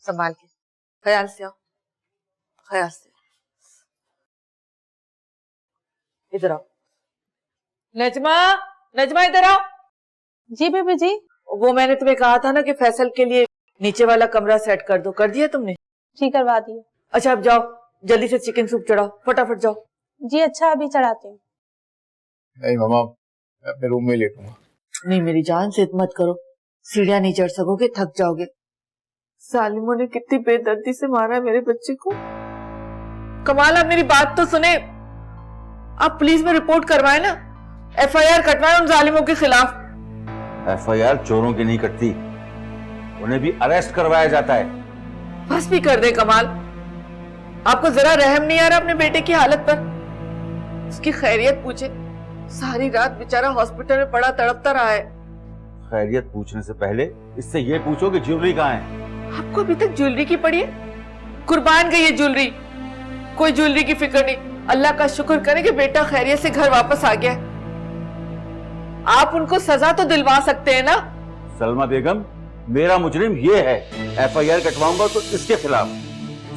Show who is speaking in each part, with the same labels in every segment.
Speaker 1: संभाल के, ख्याल से आओ, ख्याल से। इधर आओ नजमा, नजमा इधर आओ।
Speaker 2: जी बेबी जी।
Speaker 1: वो मैंने तुम्हें कहा था ना कि फैसल के लिए नीचे वाला कमरा सेट कर दो, कर दिया तुमने?
Speaker 2: जी करवा दिया।
Speaker 1: अच्छा अब जाओ, जल्दी से चिकन सूप चढ़ाओ, फटाफट जाओ।
Speaker 2: जी अच्छा अभी चढ़ाती हूँ।
Speaker 3: नहीं मामा, मैं अपने रूम में लेटूंगा।
Speaker 1: नहीं मेरी जान, जिद मत करो, सीढ़ियां नहीं चढ़ सकोगे, थक जाओगे। सालिमों ने कितनी बेदर्दी से मारा है मेरे बच्चे को। कमाल, आप मेरी बात तो सुने, आप पुलिस में रिपोर्ट करवाए ना, FIR कटवाए उन जालिमों के खिलाफ।
Speaker 4: FIR चोरों की नहीं कटती, उन्हें भी अरेस्ट करवाया जाता है।
Speaker 1: बस भी कर दे कमाल, आपको जरा रहम नहीं आ रहा अपने बेटे की हालत पर? उसकी खैरियत पूछे, सारी रात बेचारा हॉस्पिटल में पड़ा तड़पता रहा है।
Speaker 4: खैरियत पूछने से पहले इससे ये पूछो कि ज्वेलरी कहाँ है।
Speaker 1: आपको अभी तक ज्वेलरी की पड़ी है? कुर्बान गई है ज्वेलरी, कोई ज्वेलरी की फिक्र नहीं। अल्लाह का शुक्र करें कि बेटा खैरियत से घर वापस आ गया है। आप उनको सजा तो दिलवा सकते हैं ना?
Speaker 4: सलमा बेगम, मेरा मुजरिम ये है, FIR कटवाऊंगा तो इसके खिलाफ,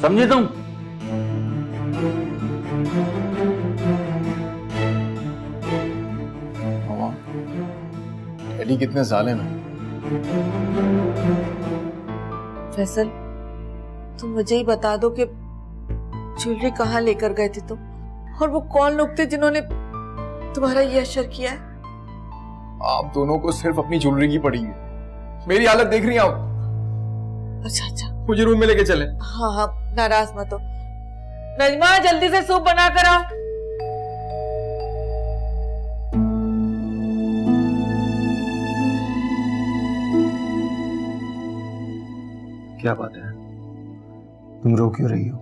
Speaker 4: समझे तुम?
Speaker 3: मामा, डैडी कितने जालिम हैं।
Speaker 1: फैसल, तुम मुझे ही बता दो कि ज्वेलरी कहाँ लेकर गए थे तुम, और वो कौन लोग थे जिन्होंने तुम्हारा ये असर किया है?
Speaker 3: आप दोनों को सिर्फ अपनी ज्वेलरी की पड़ी है, मेरी हालत देख रही हैं आप।
Speaker 1: अच्छा अच्छा,
Speaker 3: मुझे रूम में लेके चले।
Speaker 1: हाँ हाँ, नाराज मत हो। नजमा जल्दी से सूप बना कर आओ।
Speaker 5: क्या बात है, तुम रो क्यों रही हो?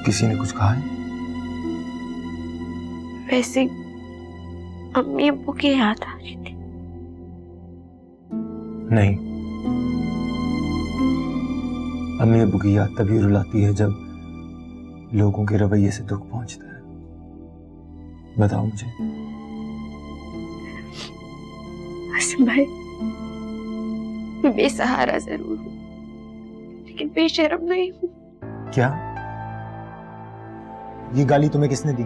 Speaker 5: किसी ने कुछ कहा है?
Speaker 6: वैसे अम्मी अब्बू की याद आ रही थी।
Speaker 5: नहीं, अम्मी अब्बू की याद तभी रुलाती है जब लोगों के रवैये से दुख पहुंचता है। बताओ मुझे।
Speaker 6: आसिम भाई, मैं बेसहारा जरूर हूँ, लेकिन बेशर्म नहीं हूँ।
Speaker 5: क्या? ये गाली तुम्हें किसने दी?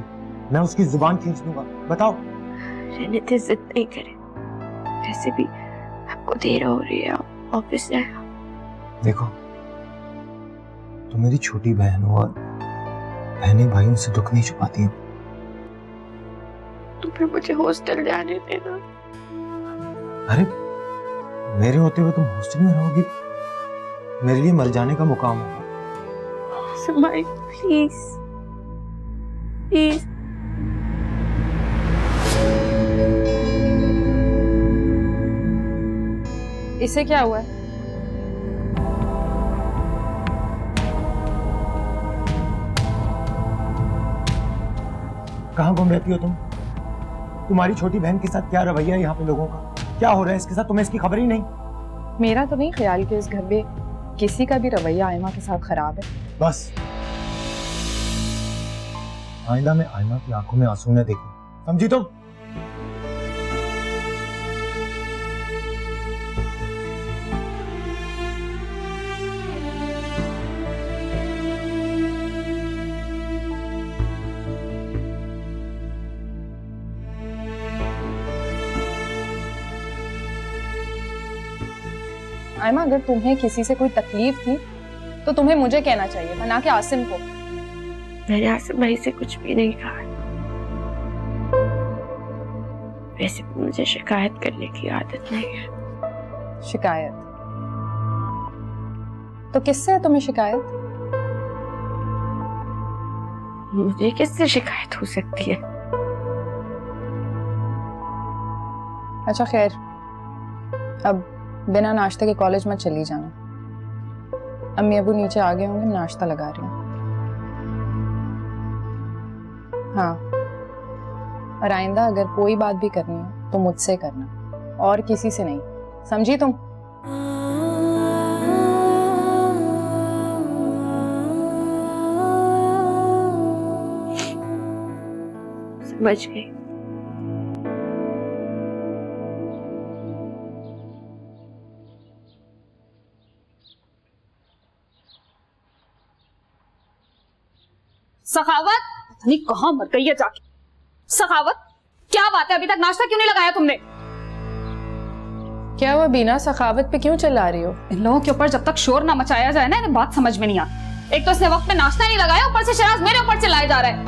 Speaker 5: मैं उसकी जुबान खींच दूंगा, बताओ।
Speaker 6: रहने दे, जिद नहीं करे, वैसे भी आपको देर हो रही है, ऑफिस जाएगा।
Speaker 5: देखो, तुम मेरी छोटी बहन हो और बहनें भाइयों से दुख नहीं छुपाती हैं।
Speaker 6: तो फिर मुझे हॉस्टल जाने देना।
Speaker 5: अरे मेरे होते हुए तुम हॉस्टल में रहोगी? मेरे लिए मर जाने का मुकाम होगा।
Speaker 6: समाई प्लीज प्लीज।
Speaker 2: इसे क्या हुआ है?
Speaker 5: कहाँ घूम रहती हो तुम? तुम्हारी छोटी बहन के साथ क्या रवैया है यहाँ पे लोगों का? क्या हो रहा है इसके साथ? तुम्हें इसकी खबर ही नहीं?
Speaker 2: मेरा तो नहीं ख्याल कि इस घर में किसी का भी रवैया आयमा के साथ खराब है।
Speaker 5: बस आइंदा में आयमा की आंखों में आंसू न देखो, समझी तुम?
Speaker 2: आयमा, अगर तुम्हें किसी से कोई तकलीफ थी तो तुम्हें मुझे कहना चाहिए था, ना कि आसिम को।
Speaker 6: मैंने आसिम भाई से कुछ भी नहीं कहा। वैसे भी मुझे शिकायत करने की आदत नहीं है।
Speaker 2: शिकायत? तो किससे है तुम्हें शिकायत?
Speaker 6: मुझे किससे शिकायत हो सकती है?
Speaker 2: अच्छा खैर, अब बिना नाश्ते के कॉलेज मत चली जाना। अम्मी अबू नीचे आ गए होंगे, मैं नाश्ता लगा रही हूँ। हाँ, और आइंदा अगर कोई बात भी करनी हो तो मुझसे करना, और किसी से नहीं, समझी तुम?
Speaker 6: समझ गई।
Speaker 7: सखावत नहीं कहाँ मर गई है जाके। सखावत क्या बात है, अभी तक नाश्ता क्यों नहीं लगाया तुमने?
Speaker 2: क्या हुआ बीना, सखावत पे क्यों चिल्ला रही हो?
Speaker 7: इन लोगों के ऊपर जब तक शोर ना मचाया जाए ना, इन्हें बात समझ में नहीं आती। एक तो इसने वक्त पे नाश्ता नहीं लगाया, ऊपर से शराज मेरे ऊपर चिल्लाया जा रहा है।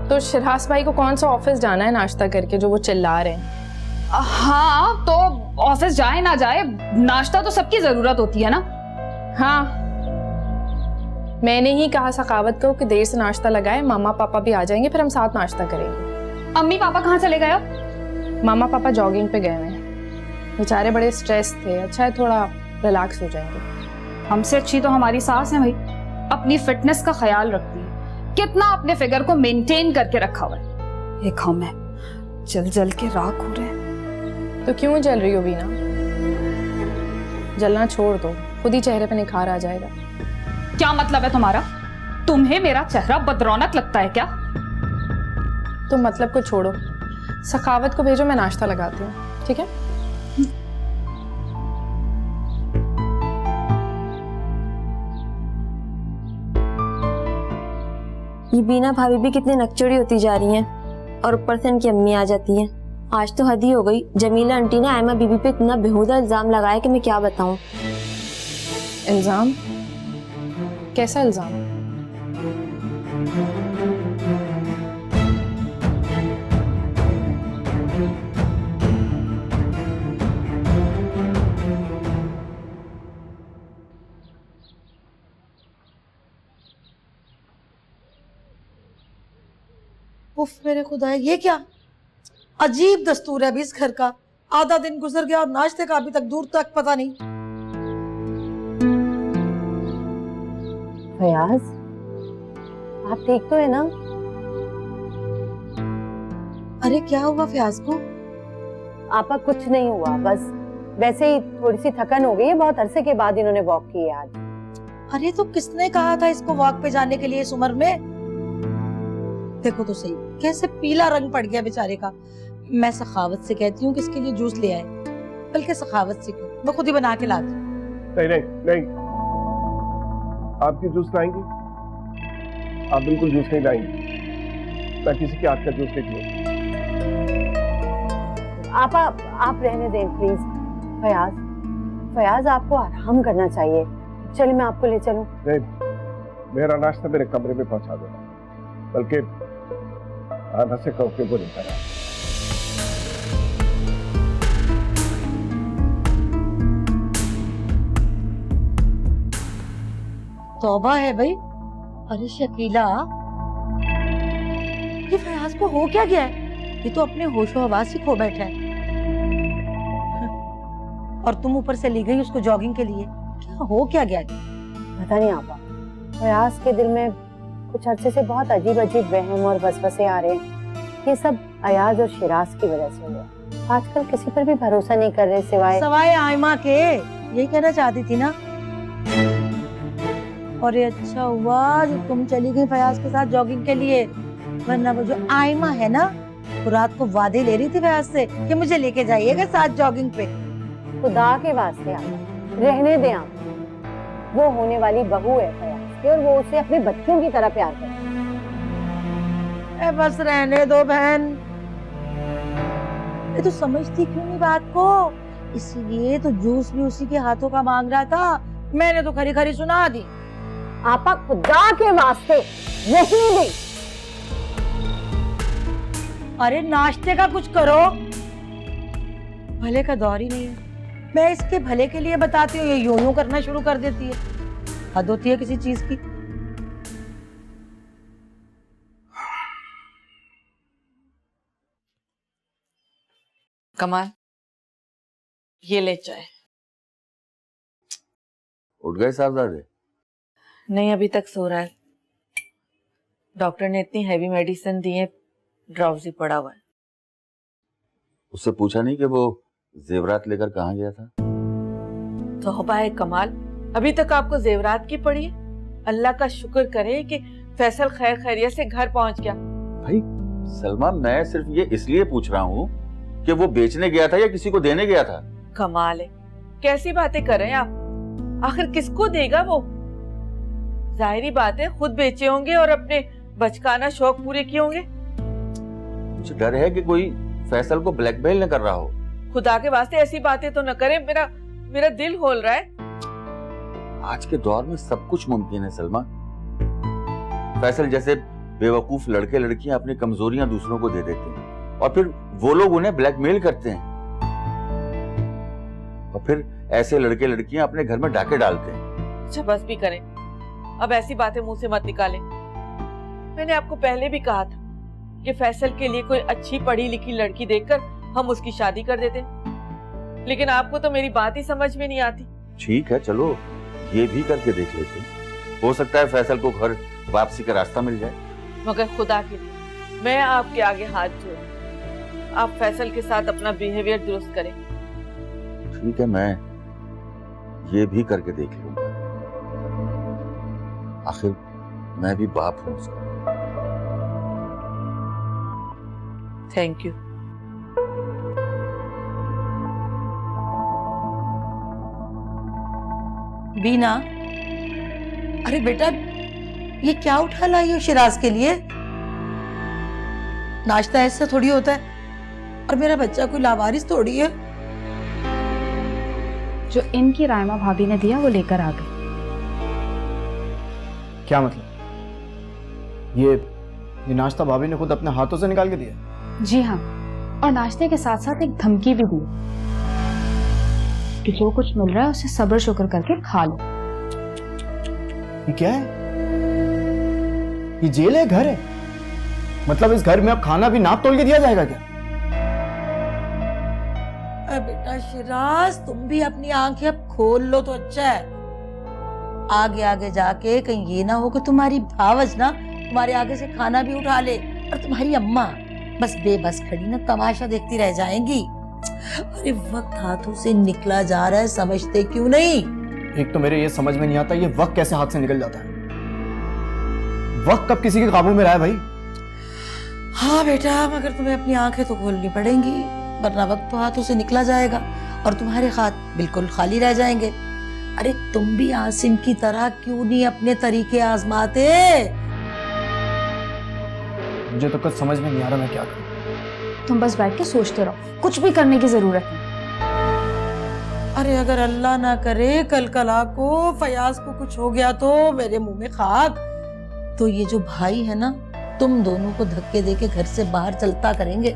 Speaker 2: तो शिराज भाई को कौन सा ऑफिस जाना है नाश्ता करके जो वो चिल्ला रहे हैं?
Speaker 7: हाँ तो ऑफिस जाए ना जाए, नाश्ता तो सबकी जरूरत होती है ना।
Speaker 2: हाँ, मैंने ही कहा सखावत को कि देर से नाश्ता लगाए, मामा पापा भी आ जाएंगे, फिर हम साथ नाश्ता करेंगे।
Speaker 7: अम्मी पापा कहाँ चले गए हो?
Speaker 2: मामा पापा जॉगिंग पे गए हुए हैं, बेचारे बड़े स्ट्रेस थे, अच्छा है थोड़ा रिलैक्स हो जाएंगे।
Speaker 7: हमसे अच्छी तो हमारी सास है भाई, अपनी फिटनेस का ख्याल रखती है, कितना अपने फिगर को मेंटेन करके रखा हुआ है। एक हम है जल जल के राख हो रहे हैं।
Speaker 2: तो क्यों जल रही हो बीना? जलना छोड़ दो, खुद ही चेहरे पे निखार आ जाएगा।
Speaker 7: क्या मतलब है तुम्हारा? तुम्हें मेरा चेहरा बदरौनक लगता है क्या?
Speaker 2: तो मतलब को छोड़ो, सखावत को भेजो, मैं नाश्ता लगाती हूँ, ठीक है?
Speaker 6: ये बीना भाभी भी कितनी नकचड़ी होती जा रही हैं और ऊपर से इनकी अम्मी आ जाती हैं। आज तो हद ही हो गई। जमीला आंटी ने आयमा बीबी पे इतना बेहुदा इल्जाम लगाया कि मैं क्या बताऊं।
Speaker 2: इल्जाम? कैसा इल्जाम?
Speaker 8: उफ मेरे खुदा, ये क्या अजीब दस्तूर है अभी इस घर का। आधा दिन गुजर गया और नाश्ते का अभी तक दूर तक पता नहीं।
Speaker 9: फयाज, आप ठीक तो है ना?
Speaker 8: अरे क्या हुआ फयाज को?
Speaker 9: आपा कुछ नहीं हुआ, बस वैसे ही थोड़ी सी थकन हो गई है, बहुत अरसे के बाद इन्होंने वॉक की है आज।
Speaker 8: अरे तो किसने कहा था इसको वॉक पे जाने के लिए इस उम्र में? देखो तो सही कैसे पीला रंग पड़ गया बेचारे का। मैं सखावत से कहती हूँ कि इसके लिए जूस ले आए, बल्कि सखावत से क्यों, मैं खुद ही बना के लाती हूँ।
Speaker 10: नहीं नहीं नहीं, आप क्यों जूस लाएंगी? आप बिल्कुल जूस नहीं लाएंगी, मैं किसी के हाथ का जूस नहीं पीऊंगा।
Speaker 9: आपा आप रहने दें प्लीज। फयाज, फयाज आपको आराम करना चाहिए, चलिए मैं आपको ले चलूं।
Speaker 10: नहीं, मेरा नाश्ता मेरे कमरे में पहुंचा देना, बल्कि आधा से कौके को नहीं करा।
Speaker 8: तौबा है भाई। अरे शकीला, ये फयाज को हो क्या गया है? ये तो अपने होशो हवास ही खो बैठा है। और तुम ऊपर से ले गई उसको जॉगिंग के लिए, क्या हो क्या गया?
Speaker 9: पता नहीं आपा, फयाज के दिल में कुछ अरसे से बहुत अजीब अजीब वहम और वसवसे आ रहे हैं। ये सब अयाज और शिराज की वजह से हुआ। आजकल किसी पर भी भरोसा नहीं कर रहे सिवाय
Speaker 8: आयमा के। यही कहना चाहती थी ना। और ये अच्छा हुआ जो तुम चली गई फयाज के साथ जॉगिंग के लिए, वरना वो जो आयमा है ना, वो रात को वादे ले रही थी फयाज से कि मुझे लेके जाइएगा साथ जॉगिंग पे।
Speaker 9: खुदा के वास्ते आपा रहने दें आप, वो होने वाली बहू है फयाज की और वो उसे अपने बच्चों की तरह प्यार करती है।
Speaker 8: बस रहने दो बहन, ये तो समझती क्यों नहीं बात को? इसीलिए तो जूस भी उसी के हाथों का मांग रहा था, मैंने तो खरी खरी सुना दी।
Speaker 9: आपा खुदा के वास्ते रहने दें।
Speaker 8: अरे नाश्ते का कुछ करो, भले का दौर ही नहीं है। मैं इसके भले के लिए बताती हूँ, ये यूं करना शुरू कर देती है। हद होती है किसी चीज की।
Speaker 1: कमाल, ये ले चाय।
Speaker 4: उठ गए साहबजादे?
Speaker 1: नहीं, अभी तक सो रहा है। डॉक्टर ने इतनी हैवी मेडिसिन दी है, ड्राउजी पड़ा हुआ है।
Speaker 4: उससे पूछा नहीं कि वो जेवरात लेकर कहाँ गया था?
Speaker 1: तौबा है कमाल, अभी तक आपको जेवरात की पड़ी है। अल्लाह का शुक्र करें कि फैसल खैर खैरियत से घर पहुंच गया।
Speaker 4: भाई सलमा, मैं सिर्फ ये इसलिए पूछ रहा हूँ कि वो बेचने गया था या किसी को देने गया था।
Speaker 1: कमाल है, कैसी बातें कर रहे हैं आप? आखिर किसको देगा वो? जाहिरी बात है खुद बेचे होंगे और अपने बचकाना शौक पूरे किए होंगे।
Speaker 4: मुझे डर है कि कोई फैसल को ब्लैकमेल न कर रहा हो।
Speaker 1: खुदा के वास्ते ऐसी बातें तो न करें, मेरा दिल होल रहा है।
Speaker 4: आज के दौर में सब कुछ मुमकिन है सलमा। फैसल जैसे बेवकूफ लड़के लड़कियां अपनी कमजोरियां दूसरों को दे देते हैं और फिर वो लोग उन्हें ब्लैकमेल करते हैं और फिर ऐसे लड़के लड़कियां अपने घर में डाके डालते हैं।
Speaker 1: अच्छा बस भी करें, अब ऐसी बातें मुंह से मत निकालें। मैंने आपको पहले भी कहा था कि फैसल के लिए कोई अच्छी पढ़ी लिखी लड़की देखकर हम उसकी शादी कर देते, लेकिन आपको तो मेरी बात ही समझ में नहीं आती।
Speaker 4: ठीक है चलो ये भी करके देख लेते हैं, हो सकता है फैसल को घर वापसी का रास्ता मिल जाए।
Speaker 1: मगर खुदा के लिए मैं आपके आगे हाथ जोड़, आप फैसल के साथ अपना बिहेवियर दुरुस्त करें।
Speaker 4: ठीक है मैं ये भी करके देख लूंगा, आखिर मैं भी बाप हूं उसका।
Speaker 1: Thank you.
Speaker 8: बीना, अरे बेटा ये क्या उठा लाई हो शिराज के लिए? नाश्ता ऐसा थोड़ी होता है, और मेरा बच्चा कोई लावारिस थोड़ी है।
Speaker 7: जो इनकी रायमा भाभी ने दिया वो लेकर आ गई।
Speaker 5: क्या मतलब? ये नाश्ता भाभी ने खुद अपने हाथों से निकाल के दिया?
Speaker 7: जी हाँ, और नाश्ते के साथ साथ एक धमकी भी दी कि जो कुछ मिल रहा है उसे सब्र शुक्र करके खा लो।
Speaker 5: ये क्या है? ये जेल है, घर है? मतलब इस घर में अब खाना भी नाप तोल के दिया जाएगा क्या?
Speaker 8: अरे बेटा शिराज, तुम भी अपनी आंखें अब खोल लो तो अच्छा है। आगे आगे जाके कहीं ये ना हो कि तुम्हारी भावज ना तुम्हारे आगे से खाना भी उठा ले और तुम्हारी अम्मा बस बेबस खड़ी ना तमाशा देखती रह जाएंगी। अरे वक्त हाथों से निकला जा रहा है, समझते क्यों नहीं?
Speaker 5: एक तो मेरे ये समझ में नहीं आता ये वक्त कैसे हाथ से निकल जाता है। वक्त कब किसी के काबू में रहा है भाई?
Speaker 8: हाँ बेटा, मगर तुम्हें अपनी आंखें तो खोलनी पड़ेंगी, वरना वक्त तो हाथों से निकला जाएगा और तुम्हारे हाथ बिल्कुल खाली रह जाएंगे। अरे तुम भी आसिम की तरह क्यों नहीं अपने तरीके आजमाते?
Speaker 5: मुझे तो कुछ समझ में नहीं आ रहा मैं क्या करूं।
Speaker 7: तुम बस बैठ के सोचते रहो, कुछ भी करने की जरूरत नहीं।
Speaker 8: अरे अगर अल्लाह ना करे कल कला को फयाज को कुछ हो गया तो मेरे मुंह में खाक। तो ये जो भाई है ना, तुम दोनों को धक्के देके घर से बाहर चलता करेंगे।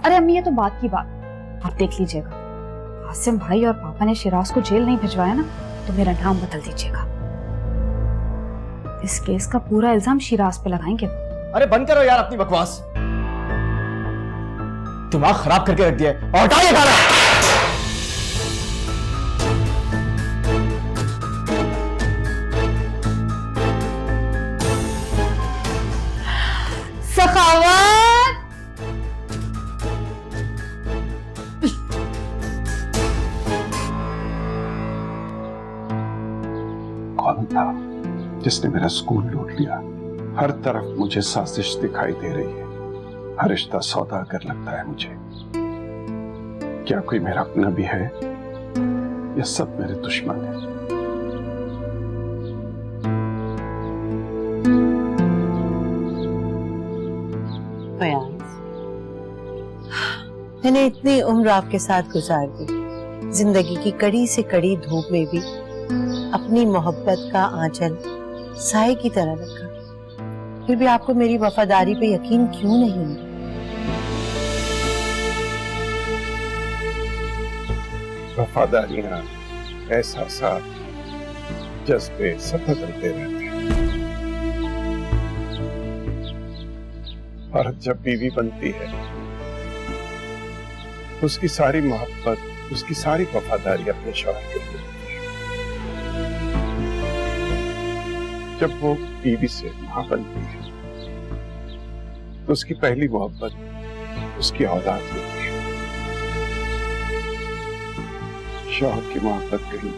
Speaker 7: अरे अम्मी ये तो बात की बात, आप देख लीजिएगा। आसिम भाई और पापा ने शिराज को जेल नहीं भिजवाया ना, तो मेरा नाम बदल दीजिएगा। इस केस का पूरा इल्जाम शिराज पे लगाएंगे।
Speaker 5: अरे बंद करो यार अपनी बकवास, दिमाग खराब करके रख दिया है। और हटाइए खाना।
Speaker 7: सखावत,
Speaker 10: कौन था जिसने मेरा स्कूल लूट लिया? हर तरफ मुझे साजिश दिखाई दे रही है, हर रिश्ता सौदागर लगता है मुझे। क्या कोई मेरा अपना भी है या सब मेरे दुश्मन हैं?
Speaker 9: मैंने इतनी उम्र आपके साथ गुजार दी, जिंदगी की कड़ी से कड़ी धूप में भी अपनी मोहब्बत का आंचल साए की तरह रखा, फिर भी आपको मेरी वफादारी पे यकीन क्यों नहीं?
Speaker 10: वफादारियां, एहसासात, जज्बे सब बदलते रहते हैं, और जब बीवी बनती है उसकी सारी मोहब्बत, उसकी सारी वफादारी अपने शौहर के लिए होती है। जब वो बीवी से मां बनती है तो उसकी पहली मोहब्बत उसकी औलाद होती है। शौहर की मोहब्बत कहीं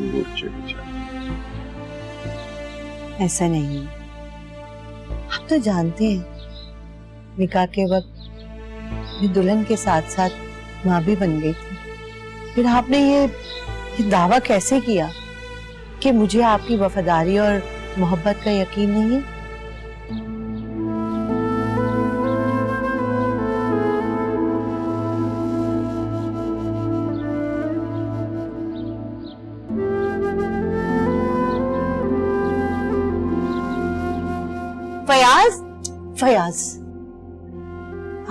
Speaker 10: दूर चली जाती है।
Speaker 9: ऐसा नहीं, आप तो जानते हैं निकाह के वक्त मैं दुल्हन के साथ साथ माँ भी बन गई थी। फिर आपने ये दावा कैसे किया कि मुझे आपकी वफादारी और मोहब्बत का यकीन नहीं है? फयाज, फयाज,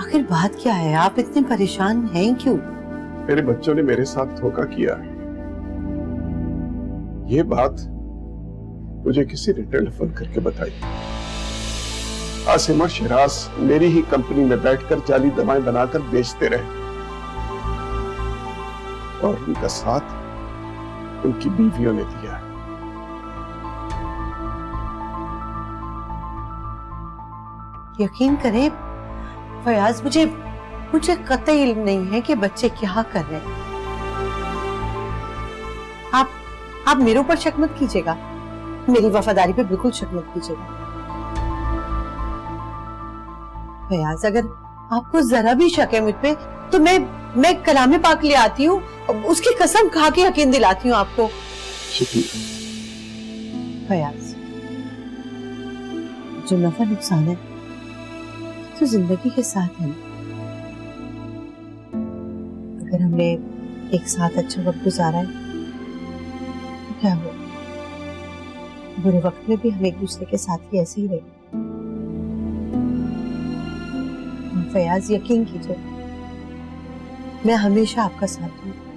Speaker 9: आखिर बात क्या है? आप इतने परेशान हैं क्यों?
Speaker 10: मेरे बच्चों ने मेरे साथ धोखा किया है। ये बात मुझे किसी ने टेलीफोन करके बताई। आसिम और शिराज मेरी ही कंपनी में बैठकर जाली दवाएं बनाकर बेचते रहे और उनका साथ उनकी बीवियों ने दिया।
Speaker 9: यकीन करें फयाज, मुझे कतई इल्म नहीं है कि बच्चे क्या कर रहे हैं। आप मेरे ऊपर शक मत कीजिएगा, मेरी वफादारी पे बिल्कुल शक मत कीजिएगा। फयाज, अगर आपको जरा भी शक है मुझ पे तो मैं कलामे पाक ले आती हूँ, उसकी कसम खा के यकीन दिलाती हूँ आपको। फयाज, जो नफा नुकसान है तो जिंदगी के साथ है। अगर हमने एक साथ अच्छा वक्त गुजारा है तो क्या हो, बुरे वक्त में भी हम एक दूसरे के साथ ही ऐसे ही रहे। फयाज, यकीन कीजिए, मैं हमेशा आपका साथ दूंगी।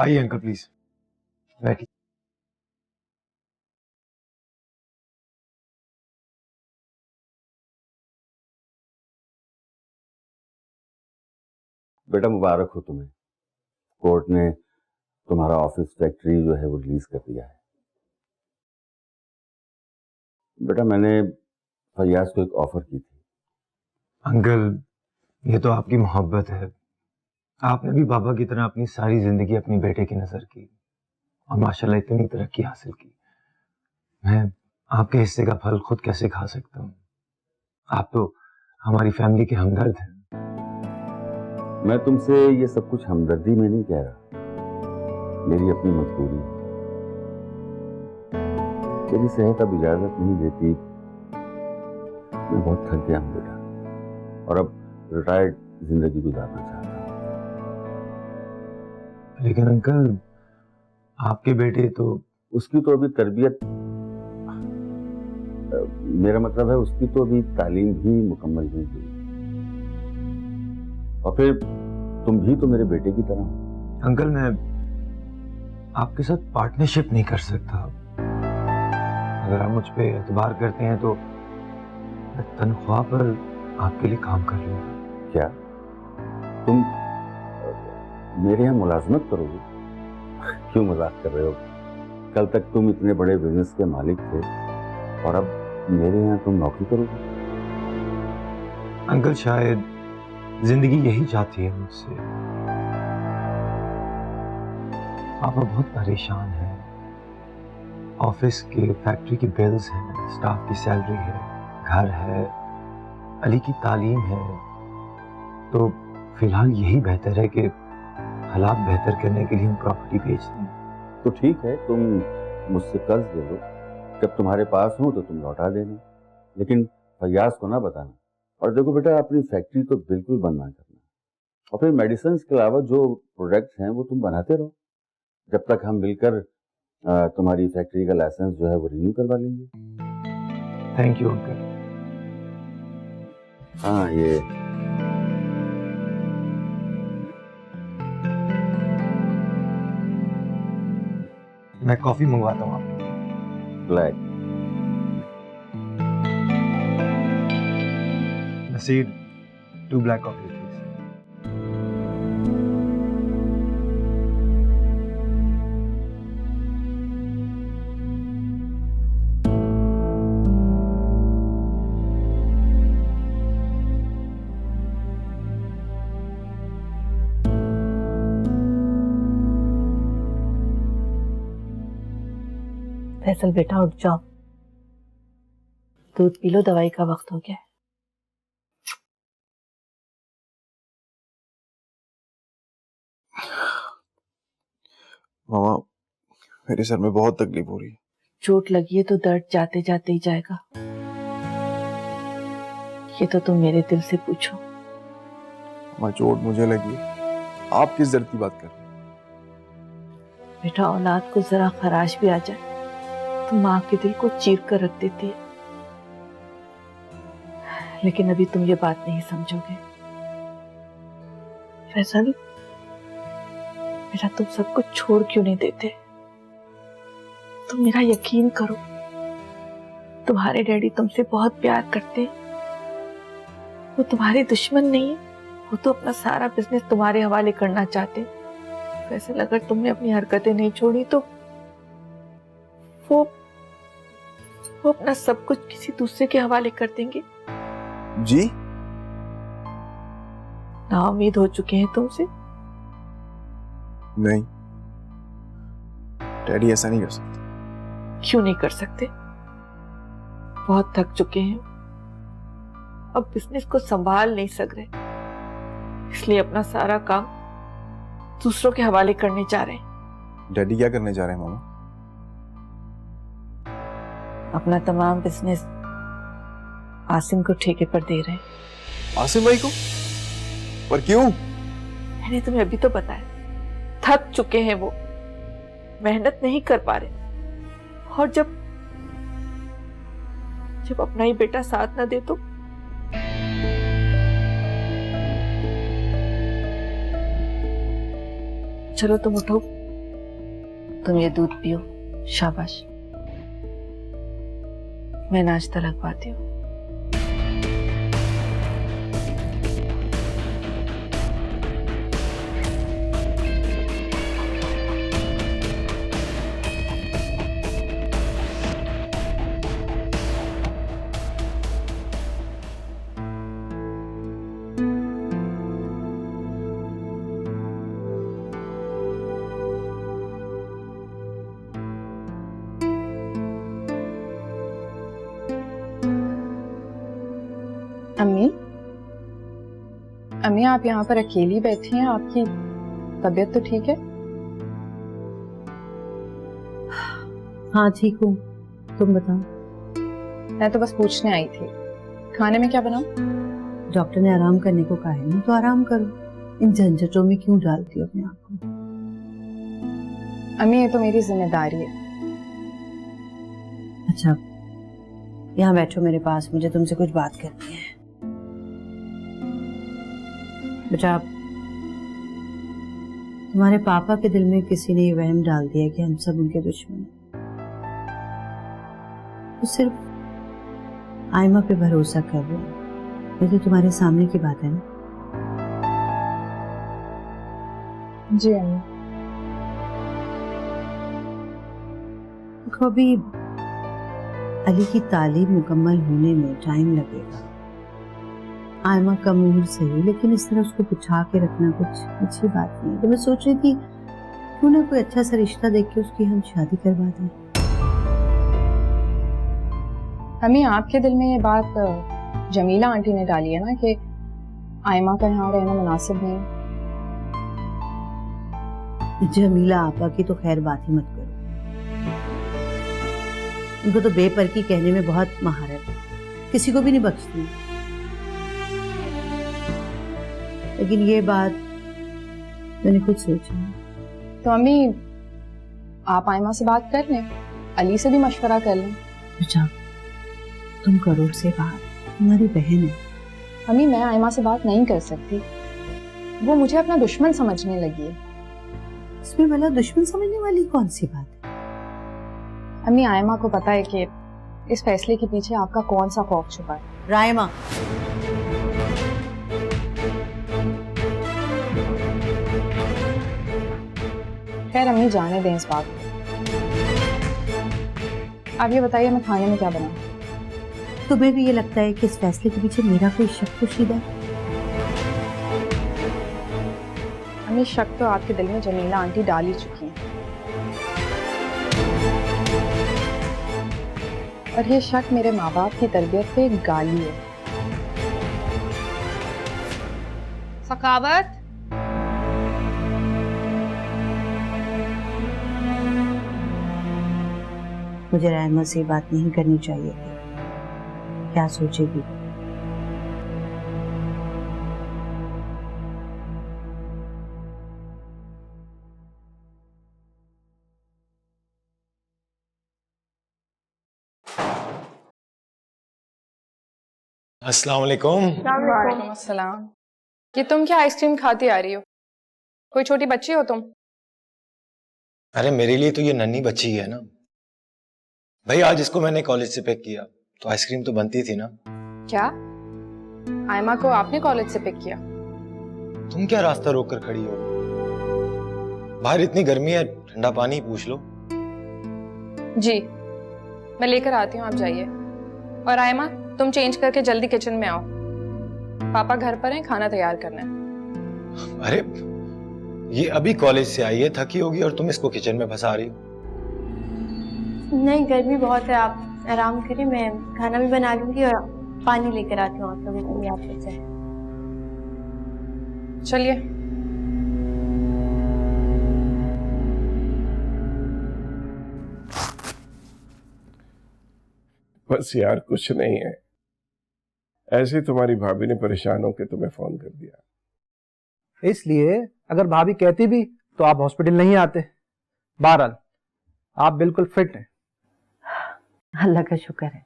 Speaker 5: आइए अंकल प्लीज बैठिए।
Speaker 4: बेटा मुबारक हो तुम्हें, कोर्ट ने तुम्हारा ऑफिस फैक्ट्री जो है वो रिलीज कर दिया है। बेटा मैंने फैयाज को एक ऑफर की थी।
Speaker 5: अंकल, ये तो आपकी मोहब्बत है। आपने भी बाबा की तरह अपनी सारी जिंदगी अपनी बेटे की नजर की और माशाल्लाह इतनी तरक्की हासिल की। मैं आपके हिस्से का फल खुद कैसे खा सकता हूँ? आप तो हमारी फैमिली के हमदर्द हैं।
Speaker 4: मैं तुमसे ये सब कुछ हमदर्दी में नहीं कह रहा, मेरी अपनी मजबूरी है। मेरी सेहत अब इजाजत नहीं देती, मैं बहुत थक गया हूँ बेटा और अब रिटायर्ड जिंदगी गुजारना चाहता हूँ।
Speaker 5: लेकिन अंकल, आपके बेटे तो
Speaker 4: उसकी तो अभी तरबियत, मेरा मतलब है उसकी तो अभी तालीम भी मुकम्मल नहीं हुई। और फिर तुम भी तो मेरे बेटे की तरह हो।
Speaker 5: अंकल, मैं आपके साथ पार्टनरशिप नहीं कर सकता। अगर आप मुझ पे एतबार करते हैं तो मैं तनख्वाह पर आपके लिए काम कर लूंगा।
Speaker 4: क्या तुम मेरे यहाँ मुलाजमत करोगे? क्यों मजाक कर रहे हो? कल तक तुम इतने बड़े बिजनेस के मालिक थे और अब मेरे यहाँ तुम नौकरी करोगे?
Speaker 5: अंकल, शायद जिंदगी यही चाहती है मुझसे। पापा बहुत परेशान हैं। ऑफिस के, फैक्ट्री के बिल्स हैं, स्टाफ की सैलरी है, घर है, अली की तालीम है। तो फिलहाल यही बेहतर है कि हालात बेहतर करने के लिए हम प्रॉपर्टी बेच दें।
Speaker 4: तो ठीक है, तुम मुझसे कर्ज ले लो, जब तुम्हारे पास हो तो तुम लौटा देना, लेकिन फैयाज को ना बताना। और देखो बेटा, अपनी फैक्ट्री तो बिल्कुल बंद ना करना, और फिर मेडिसिन के अलावा जो प्रोडक्ट्स हैं वो तुम बनाते रहो, जब तक हम मिलकर तुम्हारी फैक्ट्री का लाइसेंस जो है वो रिन्यू करवा लेंगे।
Speaker 5: Thank you uncle.
Speaker 4: हाँ, ये
Speaker 5: मैं कॉफी मंगवाता हूँ आपको।
Speaker 4: Black.
Speaker 5: Naseer, 2 black coffee please.
Speaker 1: Faisal बेटा उठ जाओ, दूध पी लो, दवाई का वक्त हो गया है।
Speaker 3: मामा, मेरे सर में बहुत तकलीफ हो रही है।
Speaker 1: चोट लगी है तो दर्द जाते जाते ही जाएगा। ये तो तुम मेरे दिल से पूछो।
Speaker 3: मामा, चोट मुझे लगी है, आप किस दर्द की बात कर रहे हैं?
Speaker 1: बेटा, औलाद को जरा खराश भी आ जाए तो माँ के दिल को चीर कर रख देती है। लेकिन अभी तुम ये बात नहीं समझोगे। फैसल बेटा, तुम सब कुछ छोड़ क्यों नहीं देते? तुम मेरा यकीन करो, तुम्हारे डैडी तुमसे बहुत प्यार करते हैं। वो तुम्हारे दुश्मन नहीं है, वो तो अपना सारा बिजनेस तुम्हारे हवाले करना चाहते हैं। फैसल, अगर तुमने अपनी हरकतें नहीं छोड़ी तो वो अपना सब कुछ किसी दूसरे के हवाले कर देंगे।
Speaker 3: जी?
Speaker 1: नाउम्मीद हो चुके हैं तुमसे।
Speaker 3: नहीं, डैडी ऐसा नहीं कर सकते।
Speaker 1: क्यों नहीं कर सकते? बहुत थक चुके हैं, अब बिजनेस को संभाल नहीं सक रहे, इसलिए अपना सारा काम दूसरों के हवाले करने जा रहे हैं।
Speaker 3: डैडी क्या करने जा रहे हैं मामा?
Speaker 1: अपना तमाम बिजनेस आसिम को ठेके पर दे रहे हैं।
Speaker 3: आसिम भाई को? पर क्यों?
Speaker 1: मैंने तुम्हें अभी तो बताया, थक चुके हैं वो, मेहनत नहीं कर पा रहे, और जब अपना ही बेटा साथ ना दे तो चलो तुम उठो, तुम ये दूध पियो, शाबाश। मैं नाश्ता लगवाती हूँ।
Speaker 2: अम्मी, अम्मी आप यहाँ पर अकेली बैठी हैं, आपकी तबीयत तो ठीक है?
Speaker 9: हाँ ठीक हूँ, तुम बताओ।
Speaker 2: मैं तो बस पूछने आई थी, खाने में क्या बनाऊं?
Speaker 9: डॉक्टर ने आराम करने को कहा है ना, तो आराम करो। इन झंझटों में क्यों डालती हो अपने आप को?
Speaker 2: अम्मी ये तो मेरी जिम्मेदारी है।
Speaker 9: अच्छा, यहाँ बैठो मेरे पास, मुझे तुमसे कुछ बात करनी है। बेटा, तुम्हारे पापा के दिल में किसी ने ये वहम डाल दिया कि हम सब उनके दुश्मन हैं। वो सिर्फ आयमा पे भरोसा कर रहे हैं। ये तो तुम्हारे सामने की बात है ना।
Speaker 2: जी अम्मी।
Speaker 9: देखो, अभी अली की तालीम मुकम्मल होने में टाइम लगेगा। आयमा कम उम्र से ही, लेकिन इस तरह उसको बिठा के रखना कुछ अच्छी बात नहीं है। तो मैं सोच रही थी क्यों ना कोई अच्छा सा रिश्ता देख के उसकी हम शादी करवा दें।
Speaker 2: अम्मी आपके दिल में ये बात जमीला आंटी ने डाली है ना कि आयमा का यहाँ रहना मुनासिब नहीं।
Speaker 9: जमीला आपा की तो खैर बात ही मत करो, उनको तो बेपर की कहने में बहुत महारत है, किसी को भी नहीं बख्शती। लेकिन ये बात मैंने खुद सोचा।
Speaker 2: तो अम्मी आप आयमा से बात कर लें, अली से भी मशवरा कर लें।
Speaker 9: अच्छा, तुम करो उससे बात, तुम्हारी बहन है।
Speaker 2: अम्मी मैं आयमा से बात नहीं कर सकती, वो मुझे अपना दुश्मन समझने लगी है।
Speaker 9: इसमें भला दुश्मन समझने वाली कौन सी बात है?
Speaker 2: अम्मी आयमा को पता है कि इस फैसले के पीछे आपका कौन सा खौफ छुपा है।
Speaker 9: रायमा,
Speaker 2: खैर अम्मी जाने दें इस बात को। आप ये बताइए मैं खाने में क्या बनाऊं?
Speaker 9: तुम्हें भी ये लगता है कि इस फैसले के पीछे मेरा कोई शक पोशीदा है?
Speaker 2: अम्मी शक तो आपके दिल में जमीला आंटी डाल ही चुकी हैं। और ये शक मेरे माँ बाप की तरबियत पे एक गाली है।
Speaker 7: सखावत,
Speaker 9: मुझे रहमा से ये बात नहीं करनी चाहिए थी। क्या सोचेगी?
Speaker 5: अस्सलाम वालेकुम।
Speaker 2: वालेकुम अस्सलाम। ये तुम क्या आइसक्रीम खाती आ रही हो? कोई छोटी बच्ची हो तुम?
Speaker 5: अरे मेरे लिए तो ये नन्ही बच्ची है ना भाई। आज इसको मैंने कॉलेज से पिक किया तो आइसक्रीम तो बनती थी ना।
Speaker 2: क्या आयमा को आपने कॉलेज से पिक किया?
Speaker 5: तुम क्या रास्ता रोक कर खड़ी हो? बाहर इतनी गर्मी है, ठंडा पानी पूछ लो।
Speaker 2: जी मैं लेकर आती हूँ, आप जाइए। और आयमा तुम चेंज करके जल्दी किचन में आओ, पापा घर पर हैं, खाना तैयार करना है।
Speaker 5: अरे ये अभी कॉलेज से आई है, थकी होगी और तुम इसको किचन में फंसा रही हो।
Speaker 6: नहीं, गर्मी बहुत है, आप आराम करिए, मैं खाना भी बना लूंगी और पानी लेकर आती हूँ आप लोगों के लिए। आप से
Speaker 2: चलिए।
Speaker 10: बस यार कुछ नहीं है, ऐसे तुम्हारी भाभी ने परेशान होकर तुम्हें फोन कर दिया।
Speaker 11: इसलिए अगर भाभी कहती भी तो आप हॉस्पिटल नहीं आते। बहरहाल आप बिल्कुल फिट हैं।
Speaker 9: अल्लाह का शुक्र है।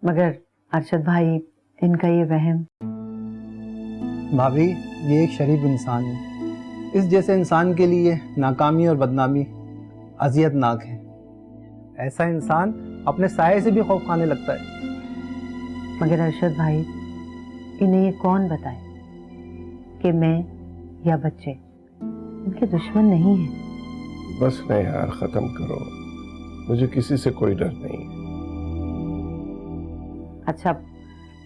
Speaker 9: मगर अरशद भाई, इनका ये वहम।
Speaker 11: भाभी ये एक शरीफ इंसान है, इस जैसे इंसान के लिए नाकामी और बदनामी अजियतनाक है। ऐसा इंसान अपने साये से भी खौफ खाने लगता है।
Speaker 9: मगर अरशद भाई, इन्हें ये कौन बताए कि मैं या बच्चे इनके दुश्मन नहीं हैं।
Speaker 10: बस नहीं यार, खत्म करो, मुझे किसी से कोई डर नहीं।
Speaker 9: अच्छा,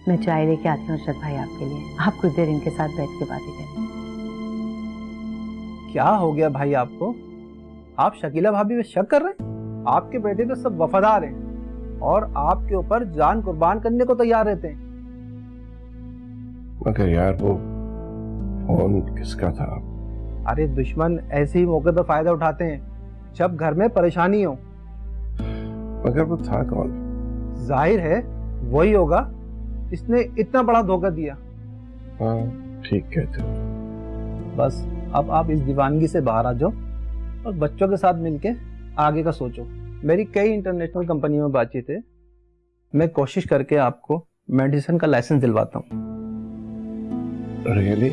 Speaker 9: मैं चाय लेके आती हूँ अरशद भाई आपके लिए। आप कुछ देर इनके साथ बैठ के बातें करें।
Speaker 11: क्या हो गया भाई आपको? आप शकीला भाभी पे शक कर रहे हैं? आपके बेटे तो सब वफादार हैं और आपके ऊपर जान कुर्बान करने को तैयार रहते हैं।
Speaker 10: मगर यार वो फोन किसका था?
Speaker 11: अरे दुश्मन ऐसे ही मौके पर फायदा उठाते हैं जब घर में परेशानी हो।
Speaker 10: मगर वो था कौन?
Speaker 11: जाहिर है वही होगा जिसने इतना बड़ा धोखा दिया।
Speaker 10: हाँ ठीक कहते हो।
Speaker 11: बस अब आप इस दीवानगी से बाहर आ जाओ और बच्चों के साथ मिलके आगे का सोचो। मेरी कई इंटरनेशनल कंपनियों में बातचीत है, मैं कोशिश करके आपको मेडिसिन का लाइसेंस दिलवाता हूँ।
Speaker 10: रियली?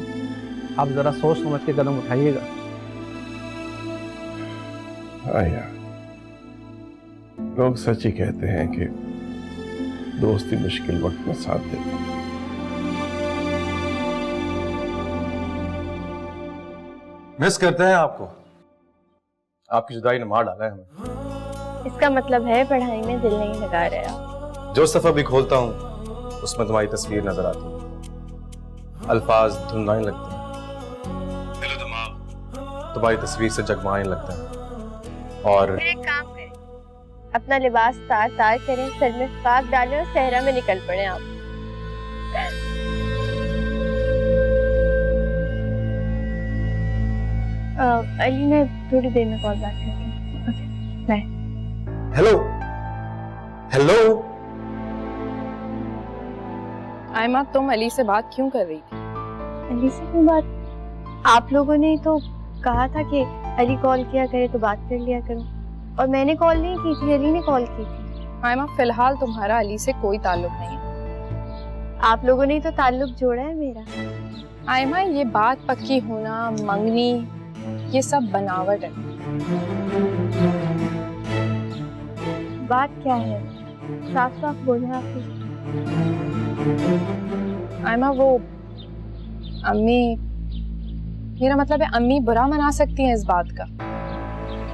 Speaker 11: आप जरा सोच समझ के कदम उठाइएगा।
Speaker 10: हाँ यार, लोग सच ही कहते हैं कि दोस्ती मुश्किल वक्त में साथ देता है।
Speaker 3: मिस करते हैं आपको, आपकी जुदाई ने मार डाला है हमें।
Speaker 6: इसका मतलब है पढ़ाई में दिल नहीं लगा रहे आप।
Speaker 3: जो सफर भी खोलता हूँ उसमें तुम्हारी तस्वीर नजर आती है, अल्फाज धुंधलाने लगते हैं, दिल दिमाग तुम्हारी तस्वीर से जगमाने लगता है। और
Speaker 6: फिर एक काम करें, अपना लिबास तार तार करें, सर में खाक डालें और सहरा में निकल पड़े आप। अली, मैं थोड़ी देर में कॉल बैक करती हूँ। Okay bye.
Speaker 3: Hello hello.
Speaker 2: Ayma तुम अली से बात क्यों कर रही थी?
Speaker 6: अली से क्यों बात? आप लोगों ने तो कहा था कि अली कॉल किया करे तो बात कर लिया करो, और मैंने कॉल नहीं की थी, अली ने कॉल की थी।
Speaker 2: आयमा फिलहाल तुम्हारा अली से कोई ताल्लुक नहीं है।
Speaker 6: आप लोगों ने तो ताल्लुक जोड़ा है मेरा।
Speaker 2: आयमा ये बात पक्की होना, मंगनी, ये सब बनावट है।
Speaker 6: बात क्या है? साफ साफ बोले आप।
Speaker 2: आयमा वो अम्मी, मेरा मतलब है अम्मी बुरा मना सकती हैं इस बात का।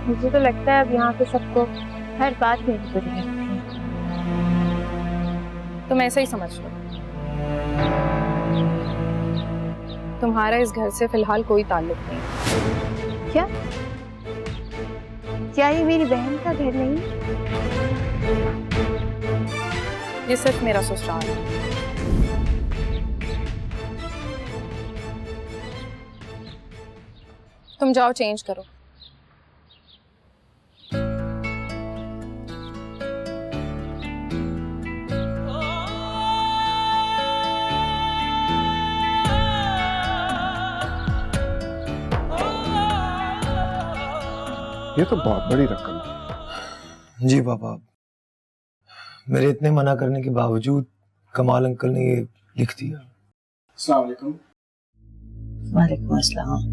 Speaker 6: मुझे तो लगता है अब यहाँ पे सबको हर बात मेरी बुरी लगती है।
Speaker 2: तुम ऐसे ही समझ लो। तुम्हारा इस घर से फिलहाल कोई ताल्लुक नहीं।
Speaker 6: क्या? क्या ये मेरी बहन का घर नहीं?
Speaker 2: ये सिर्फ मेरा ससुराल है। तुम जाओ चेंज करो।
Speaker 10: ये तो बहुत बड़ी रकम है।
Speaker 5: जी पापा, मेरे इतने मना करने के बावजूद कमाल अंकल ने ये लिख दिया।
Speaker 10: अस्सलाम वालेकुम।
Speaker 8: वालेकुम अस्सलाम।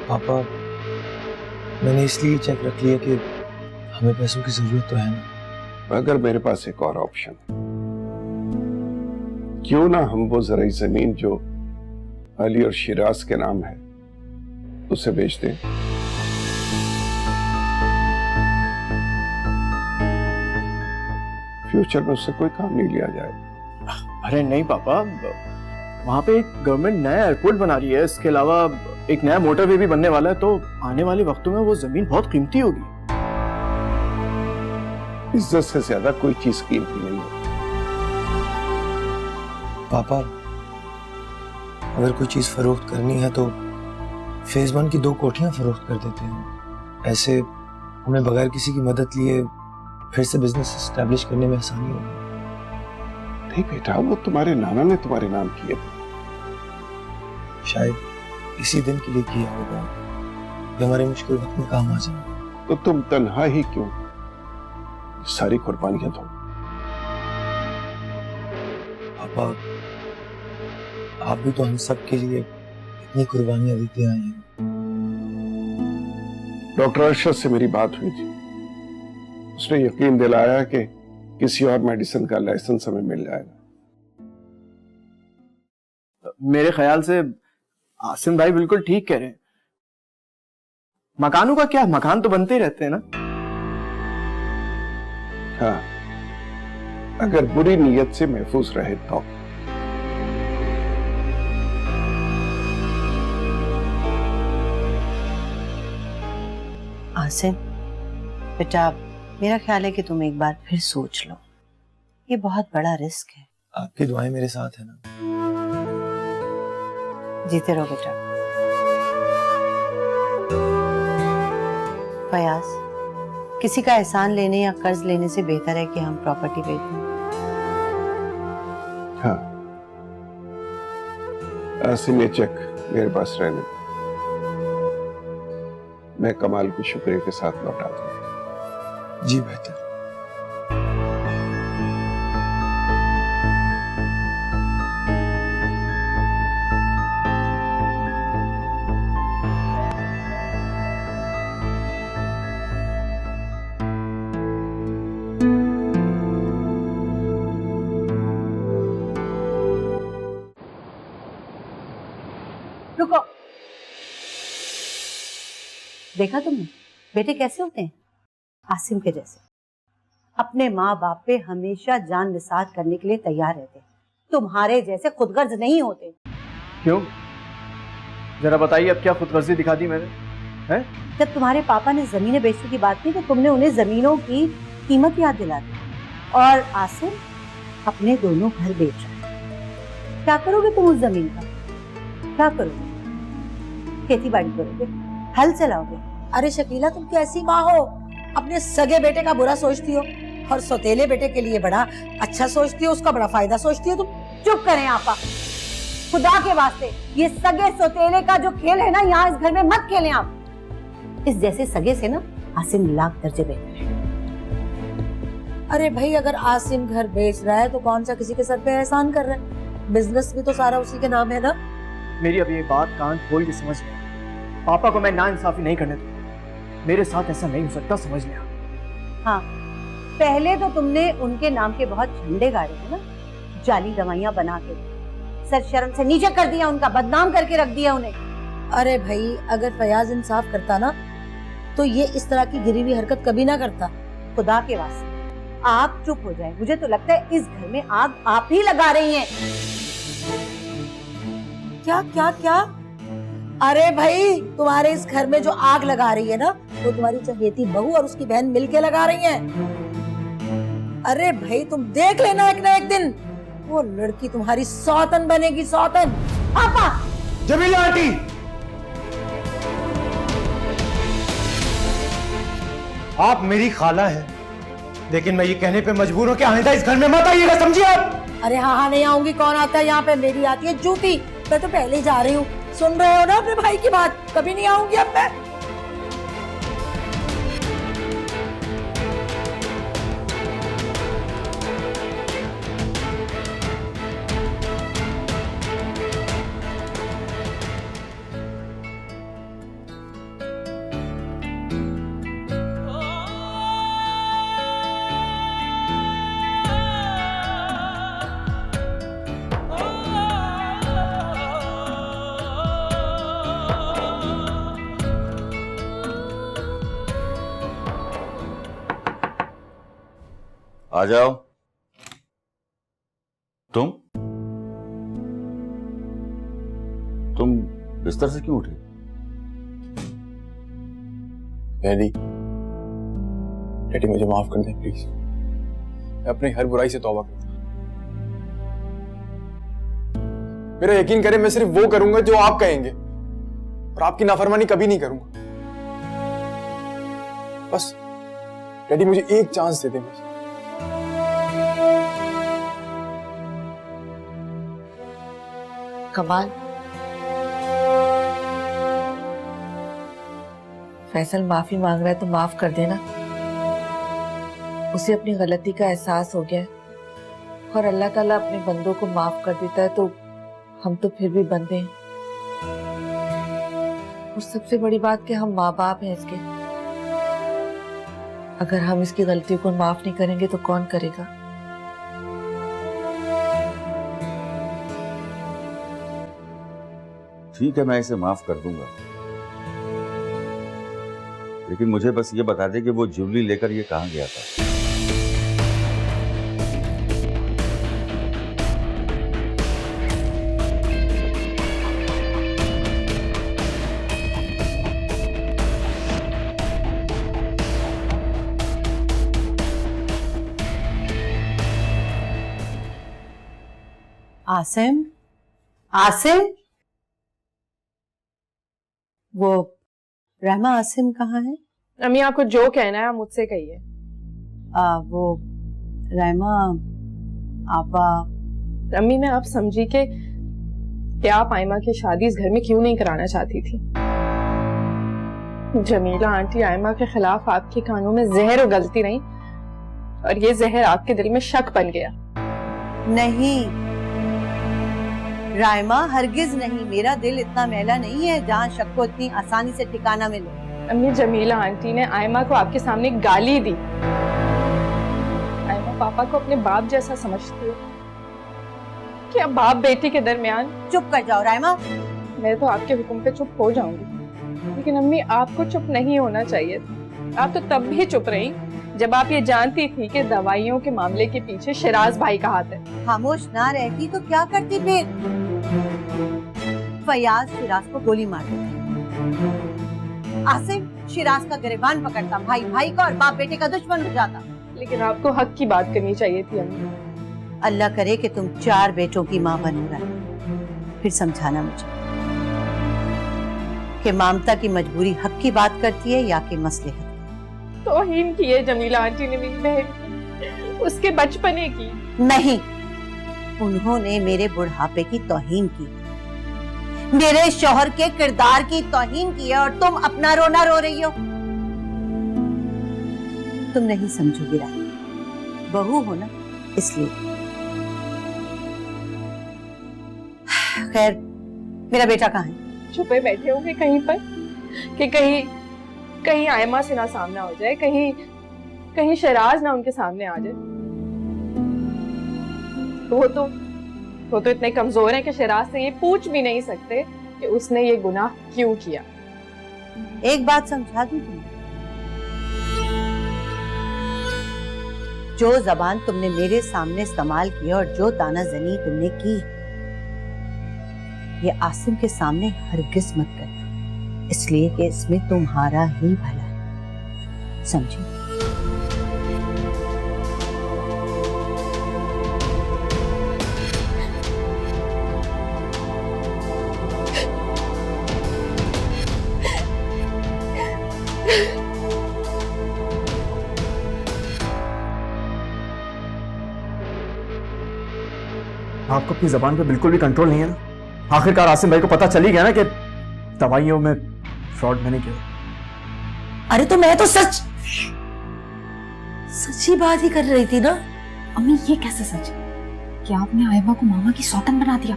Speaker 5: पापा, मैंने इसलिए चेक रख लिया कि हमें पैसों की जरूरत तो है ना।
Speaker 10: अगर मेरे पास एक और ऑप्शन, क्यों ना हम वो जराई जमीन जो अली और शिराज के नाम है उसे बेच दें। फ्यूचर में उससे कोई काम नहीं लिया जाए।
Speaker 12: अरे नहीं पापा, वहां पे एक गवर्नमेंट नया एयरपोर्ट बना रही है, इसके अलावा एक नया मोटरवे भी बनने वाला है, तो आने वाले वक्तों में वो जमीन बहुत कीमती होगी।
Speaker 10: इज्जत से ज्यादा कोई चीज कीमती नहीं है।
Speaker 5: पापा, अगर कोई चीज फरोख्त करनी है तो फेज 1 की 2 कोठियां फरोख्त कर देते हैं। ऐसे हमें बगैर किसी की मदद लिए फिर से बिजनेस एस्टेब्लिश करने में आसानी होगी।
Speaker 10: नहीं बेटा, वो तुम्हारे नाना ने तुम्हारे नाम किए थे।
Speaker 5: शायद इसी दिन के लिए किया होगा कि हमारे मुश्किल वक्त में काम आ जाए।
Speaker 10: तो तुम तन्हा ही क्यों सारी कुर्बानियां दो।
Speaker 5: पापा, आप भी तो हम सब के लिए इतनी कुर्बानियां देते आए हैं।
Speaker 10: डॉक्टर अरशद से मेरी बात हुई थी, उसने यकीन दिलाया कि किसी और मेडिसिन का लाइसेंस हमें मिल जाएगा।
Speaker 12: मेरे ख्याल से आसिम भाई बिल्कुल ठीक कह रहे हैं। मकानों का क्या, मकान तो बनते ही रहते हैं ना।
Speaker 10: हाँ, अगर बुरी नीयत से महफूज रहे तो।
Speaker 9: आसिम बेटा, मेरा ख्याल है कि तुम एक बार फिर सोच लो, ये बहुत बड़ा रिस्क है।
Speaker 5: आपकी दुआएं मेरे साथ है ना।
Speaker 9: जीते रहो बेटा। फयाज, किसी का एहसान लेने या कर्ज लेने से बेहतर है कि हम प्रॉपर्टी बेच दें।
Speaker 10: हाँ, आसिम, ये चेक मेरे पास रहने दो। मैं कमाल को शुक्रिया के साथ लौटा दूंगा।
Speaker 5: जी बेहतर।
Speaker 9: रुको, देखा तुमने बेटे कैसे होते हैं? आसिम के जैसे अपने माँ बाप पे हमेशा जान निसार करने के लिए तैयार रहते। तुम्हारे जैसे खुदगर्ज नहीं होते।
Speaker 12: क्यों? जरा बताइए, अब क्या खुदगर्जी दिखा दी मैंने? हैं?
Speaker 9: जब तुम्हारे पापा ने जमीनें बेचने की बात की तो तुमने उन्हें जमीनों की कीमत याद दिला दी, और आसिम अपने दोनों घर बेच रहा है। क्या करोगे तुम उस जमीन का? क्या करोगे? खेती बाड़ी करोगे? हल चलाओगे?
Speaker 8: अरे शकीला, तुम कैसी माँ हो? अपने सगे बेटे का बुरा सोचती हो और सौतेले बेटे के लिए बड़ा अच्छा सोचती हो, उसका बड़ा फायदा सोचती हो तुम।
Speaker 9: चुप करें आपा, खुदा के वास्ते ये सगे सौतेले का जो खेल है ना, यहाँ इस घर में मत खेलें आप। इस जैसे सगे से ना आसिम लाख दर्जे बेहतर है।
Speaker 8: अरे भाई, अगर आसिम घर बेच रहा है तो कौन सा किसी के सर पे एहसान कर रहा है? बिजनेस भी तो सारा उसी के नाम है ना।
Speaker 12: मेरी अब ये बात कान खोल के समझ लिया। पापा को मैं नाइंसाफी नहीं करने दूंगा। मेरे साथ ऐसा नहीं हो सकता, समझ लिया।
Speaker 9: हाँ, पहले तो तुमने उनके नाम के बहुत झंडे गाड़े हैं ना, जाली दवाइयां बना के सर शर्म से नीचे कर दिया, उनका बदनाम करके रख दिया उन्हें।
Speaker 8: अरे भाई, अगर फयाज इंसाफ करता ना तो ये इस तरह की गिरी हुई हरकत कभी ना करता।
Speaker 9: खुदा के वास्ते आप चुप हो जाए। मुझे तो लगता है इस घर में आग आप ही लगा रही हैं।
Speaker 8: क्या क्या क्या? अरे भाई, तुम्हारे इस घर में जो आग लगा रही है ना, वो तुम्हारी चहेती बहू और उसकी बहन मिलके लगा रही हैं। अरे भाई, तुम देख लेना एक ना एक दिन वो लड़की तुम्हारी सौतन बनेगी, सौतन। पापा!
Speaker 5: जमीला आंटी, आप मेरी खाला हैं, लेकिन मैं ये कहने पे मजबूर हूं कि आइंदा इस घर में मत आइएगा, समझिए आप।
Speaker 8: अरे हाँ, नहीं आऊंगी, कौन आता है यहाँ पे? मेरी आती है जूती। मैं तो पहले ही जा रही हूँ। सुन रहे हो ना अपने भाई की बात? कभी नहीं आऊंगी अब मैं।
Speaker 4: आ जाओ। तुम बिस्तर से क्यों उठे?
Speaker 12: डैडी मुझे माफ कर दें प्लीज। मैं अपनी हर बुराई से तौबा करता हूं। मेरा यकीन करें, मैं सिर्फ वो करूंगा जो आप कहेंगे और आपकी नाफरमानी कभी नहीं करूंगा। बस डैडी मुझे एक चांस दे दें बस।
Speaker 1: कमाल, फैसल माफी मांग रहा है तो माफ कर देना। उसे अपनी गलती का एहसास हो गया है और अल्लाह ताला अपने बंदों को माफ कर देता है, तो हम तो फिर भी बंदे हैं। और सबसे बड़ी बात कि हम माँ बाप हैं इसके। अगर हम इसकी गलतियों को माफ नहीं करेंगे तो कौन करेगा?
Speaker 4: ठीक है, मैं इसे माफ कर दूंगा, लेकिन मुझे बस ये बता दे कि वो ज्वेलरी लेकर ये कहाँ गया था।
Speaker 9: आसिम, आसिम, वो रहमा आसिम कहाँ है?
Speaker 2: अम्मी, आपको जो कहना है आप मुझसे कहिए।
Speaker 9: वो रहमा आपा।
Speaker 2: अम्मी, मैं आप समझी कि आप आयमा की शादी इस घर में क्यों नहीं कराना चाहती थी। जमीला आंटी आयमा के खिलाफ आपके कानों में जहर उगलती रही और ये जहर आपके दिल में शक बन गया।
Speaker 9: नहीं रायमा, हरगिज नहीं। मेरा दिल इतना मैला नहीं है जहाँ शक को इतनी आसानी से ठिकाना मिले।
Speaker 2: अम्मी, जमीला आंटी ने आयमा को आपके सामने गाली दी। आयमा पापा को अपने बाप जैसा समझती है। क्या बाप बेटी के दरमियान?
Speaker 9: चुप कर जाओ रायमा।
Speaker 2: मैं तो आपके हुक्म पे चुप हो जाऊंगी, लेकिन अम्मी आपको चुप नहीं होना चाहिए था। आप तो तब भी चुप रही जब आप ये जानती थी कि दवाइयों के मामले के पीछे शिराज भाई का हाथ है।
Speaker 9: खामोश ना रहती तो क्या करती फिर? फयाज शिराज को गोली मार देता, आसिम शिराज का गिरबान पकड़ता, भाई भाई का और बाप बेटे का दुश्मन हो जाता।
Speaker 2: लेकिन आपको हक की बात करनी चाहिए थी अम्मी।
Speaker 9: अल्लाह करे कि तुम 4 बेटों की माँ बनो रहे। फिर समझाना मुझे कि ममता की मजबूरी हक की बात करती है या कि मसलहत।
Speaker 2: तौहीन की है जमीला आंटी ने मेरी बहन, उसके बचपने की
Speaker 9: नहीं। उन्होंने मेरे बुढ़ापे की तौहीन की, मेरे शौहर के किरदार की तौहीन की है, और तुम अपना रोना रो रही हो। तुम नहीं समझोगी रानी, बहू हो ना इसलिए। खैर, मेरा बेटा कहाँ है?
Speaker 2: छुपे बैठे होंगे कहीं पर कि कहीं आयमा से ना सामना हो जाए, कहीं शिराज ना उनके सामने आ जाए। वो तो इतने कमजोर हैं कि शिराज से ये पूछ भी नहीं सकते कि उसने ये गुनाह क्यों किया।
Speaker 9: एक बात समझा दूं तुम्हें, जो जबान तुमने मेरे सामने इस्तेमाल की और जो तानाजनी तुमने की,
Speaker 8: ये आसिम के सामने हरगिज मत करना, इसलिए कि इसमें तुम्हारा ही भला है, समझी?
Speaker 12: आपको अपनी जबान पे बिल्कुल भी कंट्रोल नहीं है ना? आखिरकार आसिम भाई को पता चल ही गया ना कि दवाइयों में फ्रॉड मैंने किया।
Speaker 8: अरे तो मैं तो सच्ची बात ही कर रही थी ना।
Speaker 7: अम्मी ये कैसे सच कि आपने आयबा को मामा की सौतन बना दिया?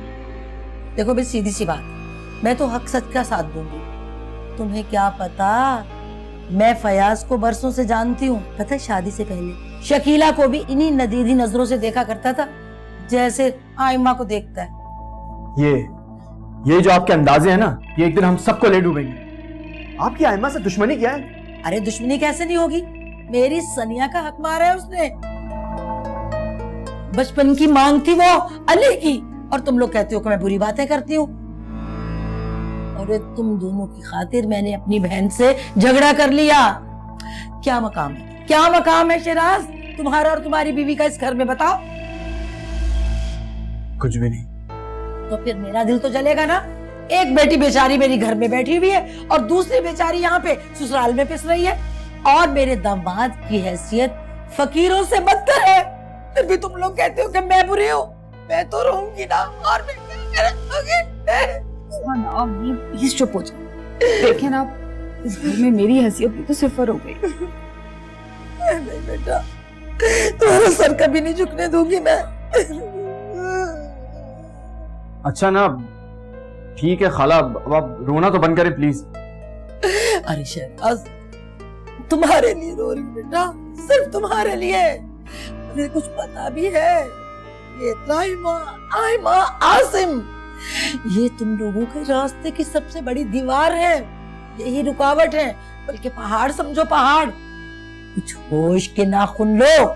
Speaker 8: देखो भाई, सीधी सी बात, मैं तो हक सच का साथ दूंगी। तुम्हें क्या पता, मैं फयाज को बरसों से जानती हूँ। पता है, शादी से पहले शकीला को भी इन्हीं नदीदी नजरों से देखा करता था जैसे आयमा को देखता है।
Speaker 12: ये जो आपके अंदाजे हैं ना, ये एक दिन हम सबको ले डूबेंगे। आपकी आयमा से दुश्मनी क्या है?
Speaker 8: अरे दुश्मनी कैसे नहीं होगी, मेरी सनिया का हक मारा है उसने। बचपन की मांग थी वो अली की, और तुम लोग कहते हो कि मैं बुरी बातें करती हूँ। अरे तुम दोनों की खातिर मैंने अपनी बहन से झगड़ा कर लिया। क्या मकाम है, क्या मकाम है शिराज तुम्हारा और तुम्हारी बीवी का इस घर में, बताओ?
Speaker 12: कुछ भी नहीं।
Speaker 8: तो फिर मेरा दिल तो जलेगा ना। एक बेटी बेचारी मेरी घर में बैठी हुई है और दूसरी बेचारी यहाँ पे ससुराल में पिस रही है, और मेरे दामाद की हैसियत फकीरों से बदतर है। फिर भी तुम लोग कहते हो कि मैं बुरी हूँ। मैं तो रहूंगी ना, और मैं क्या करूंगी?
Speaker 7: हाँ ना अम्मी, प्लीज चुप हो जाओ। देखें ना, इस घर में मेरी हैसियत भी तो सिफर हो गई।
Speaker 8: नहीं बेटा, तुम्हारा सर कभी नहीं झुकने दूंगी मैं।
Speaker 12: अच्छा ना, ठीक है खाला, अब आप रोना तो बंद करें प्लीज।
Speaker 8: अरे शहनाज, तुम्हारे लिए रो रही हूँ बेटा, सिर्फ तुम्हारे लिए। मुझे कुछ पता भी है, ये ताइमा, आयमा, आसिम, ये तुम लोगों के रास्ते की सबसे बड़ी दीवार है, यही रुकावट है। बल्कि पहाड़ समझो, पहाड़। कुछ होश के नाखून लो।